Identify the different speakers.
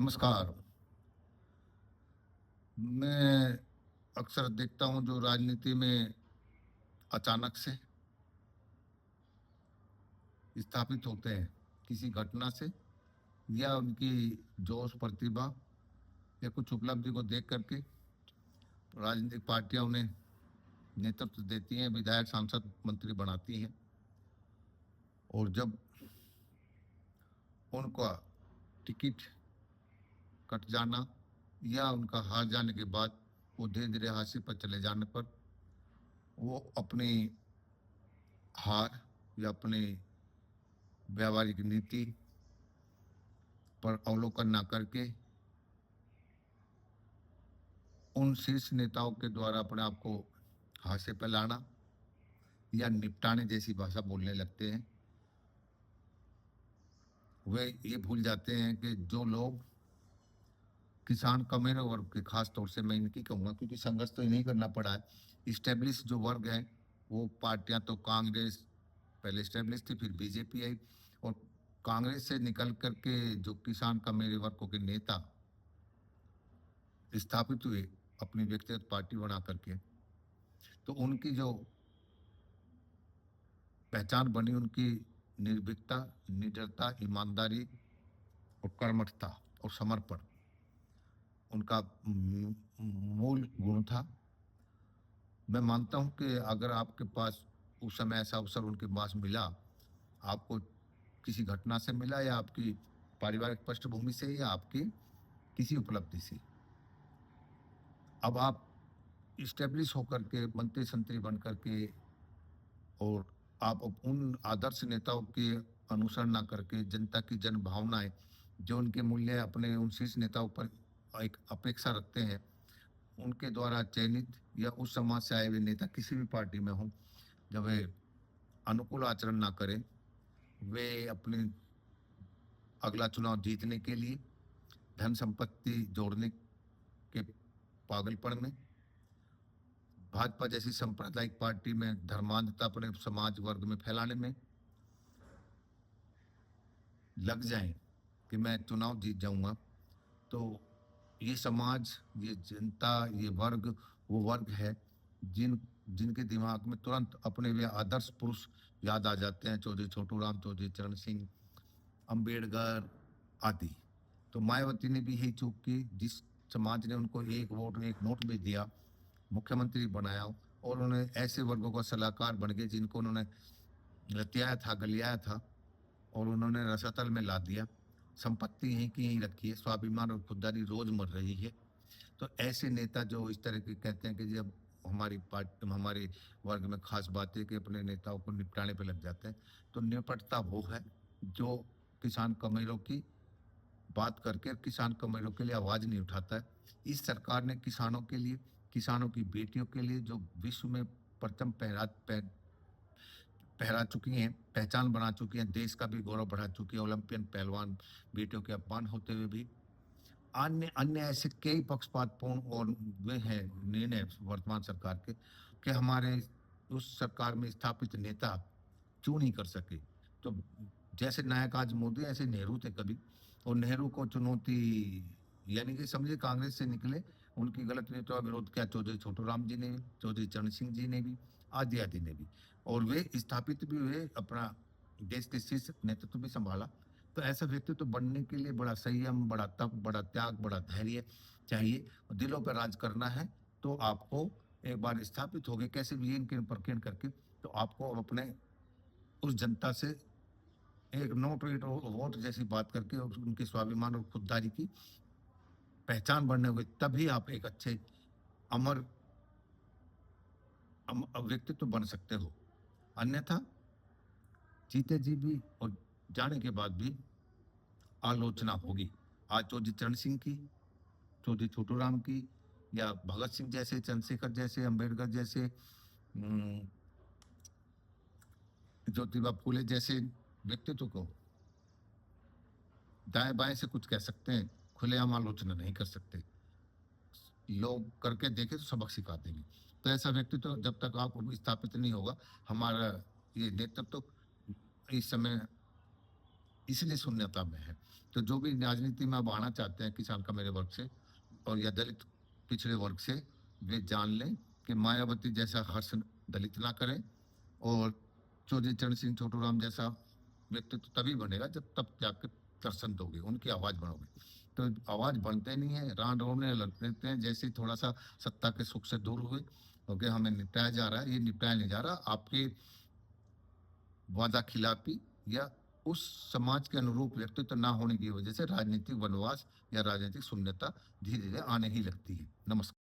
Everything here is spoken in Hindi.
Speaker 1: नमस्कार। मैं अक्सर देखता हूँ जो राजनीति में अचानक से स्थापित होते हैं किसी घटना से या उनकी जोश प्रतिभा या कुछ उपलब्धि को देख करके राजनीतिक पार्टियां उन्हें नेतृत्व देती हैं, विधायक, सांसद, मंत्री बनाती हैं और जब उनका टिकट कट जाना या उनका हार जाने के बाद वो धीरे-धीरे हाशिए पर चले जाने पर वो अपनी हार या अपनी व्यावहारिक नीति पर अवलोकन ना करके उन शीर्ष नेताओं के द्वारा अपने आप को हाशिए पे लाना या निपटाने जैसी भाषा बोलने लगते हैं। वे ये भूल जाते हैं कि जो लोग किसान कमेरे वर्ग के, खास तौर से मैं इनकी कहूँगा क्योंकि संघर्ष तो इन्हें करना पड़ा है। इस्टेब्लिश जो वर्ग है वो पार्टियां तो कांग्रेस पहले इस्टेब्लिश थी, फिर बीजेपी आई और कांग्रेस से निकल करके जो किसान कमेरे वर्गों के नेता स्थापित हुए अपनी व्यक्तिगत पार्टी बना करके, तो उनकी जो पहचान बनी उनकी निर्भीकता, निडरता, ईमानदारी और कर्मठता और समर्पण उनका मूल गुण था। मैं मानता हूं कि अगर आपके पास उस समय ऐसा अवसर उनके पास मिला, आपको किसी घटना से मिला या आपकी पारिवारिक पृष्ठभूमि से या आपकी किसी उपलब्धि से, अब आप इस्टेब्लिश होकर के मंत्री संतरी बन करके और आप अब उन आदर्श नेताओं के अनुसरण ना करके जनता की जन भावनाएं जो उनके मूल्य अपने उन शीर्ष नेताओं पर एक अपेक्षा रखते हैं, उनके द्वारा चयनित या उस समाज से आए हुए नेता किसी भी पार्टी में हों, जब वे अनुकूल आचरण ना करें, वे अपने अगला चुनाव जीतने के लिए धन संपत्ति जोड़ने के पागलपन में भाजपा जैसी सांप्रदायिक पार्टी में धर्मांधता अपने समाज वर्ग में फैलाने में लग जाएं कि मैं चुनाव जीत जाऊंगा, तो ये समाज, ये जनता, ये वर्ग वो वर्ग है जिनके दिमाग में तुरंत अपने वे आदर्श पुरुष याद आ जाते हैं, चौधरी छोटू राम, चौधरी चरण सिंह, अंबेडकर आदि। तो मायावती ने भी यही चूक की, जिस समाज ने उनको एक वोट एक नोट में दिया, मुख्यमंत्री बनाया और उन्हें ऐसे वर्गों का सलाहकार बन गए जिनको उन्होंने लतियाया था, गलियाया था और उन्होंने रसातल में ला दिया। संपत्ति यहीं की यहीं रखी है, स्वाभिमान और खुददारी रोज मर रही है। तो ऐसे नेता जो इस तरह के कहते हैं कि जब हमारी पार्टी हमारे वर्ग में खास बात है कि अपने नेताओं को निपटाने पे लग जाते हैं, तो निपटता वो है जो किसान कमेरों की बात करके किसान कमेरों के लिए आवाज नहीं उठाता है। इस सरकार ने किसानों के लिए, किसानों की बेटियों के लिए जो विश्व में परचम फहरा चुकी हैं, पहचान बना चुकी हैं, देश का भी गौरव बढ़ा चुकी है, ओलंपियन पहलवान बेटियों के अपमान होते हुए भी अन्य अन्य ऐसे कई पक्षपातपूर्ण और वे हैं निर्णय वर्तमान सरकार के कि हमारे उस सरकार में स्थापित नेता क्यों नहीं कर सके। तो जैसे नायक आज मोदी ऐसे नेहरू थे कभी और नेहरू को चुनौती यानी कि समझिए कांग्रेस से निकले, उनकी गलत नीतियों का विरोध किया चौधरी छोटू राम जी ने भी, चौधरी चरण सिंह जी ने भी, आदि आदि ने भी और वे स्थापित भी हुए, अपना देश के शीर्ष नेतृत्व भी संभाला। तो ऐसा व्यक्तित्व बनने के लिए बड़ा संयम, बड़ा तप, बड़ा त्याग, बड़ा धैर्य चाहिए और दिलों पर राज करना है। तो आपको एक बार स्थापित हो गए कैसे भी इनके परखेड़ करके, तो आपको अब अपने उस जनता से एक नोट वेट वोट जैसी बात करके और उनके स्वाभिमान और खुददारी की पहचान बनने हुए तभी आप एक अच्छे अमर व्यक्तित्व बन सकते हो। अन्यथा जीते जी भी और जाने के बाद भी आलोचना होगी। आज चौधरी चरण सिंह की, चौधरी छोटू राम की या भगत सिंह जैसे, चंद्रशेखर जैसे, अंबेडकर जैसे, ज्योतिबा फूले जैसे व्यक्तित्व को दाएं बाएं से कुछ कह सकते हैं, खुलेआम आलोचना नहीं कर सकते। लोग करके देखे तो सबक सिखा देंगे। तो ऐसा व्यक्तित्व जब तक आप स्थापित नहीं होगा, हमारा ये नेतृत्व इस समय इसलिए शून्यता में है तो जो भी राजनीति में अब आना चाहते हैं किसान का मेरे वर्ग से और या दलित पिछड़े वर्ग से, वे जान लें कि मायावती जैसा हर्ष दलित ना करें, और चौधरी चरण सिंह छोटूराम जैसा व्यक्तित्व तभी बनेगा जब तब जाकर दर्शन दोगे, उनकी आवाज बढ़ोगे। तो आवाज बनते नहीं है, रान रोने लगते हैं जैसे ही थोड़ा सा सत्ता के सुख से दूर हुए, क्योंकि हमें निपटाया जा रहा है, ये निपटाया नहीं जा रहा। आपके वादा खिलाफी या उस समाज के अनुरूप व्यक्तित्व ना होने की वजह से राजनीतिक वनवास या राजनीतिक शून्यता धीरे धीरे आने ही लगती है। नमस्कार।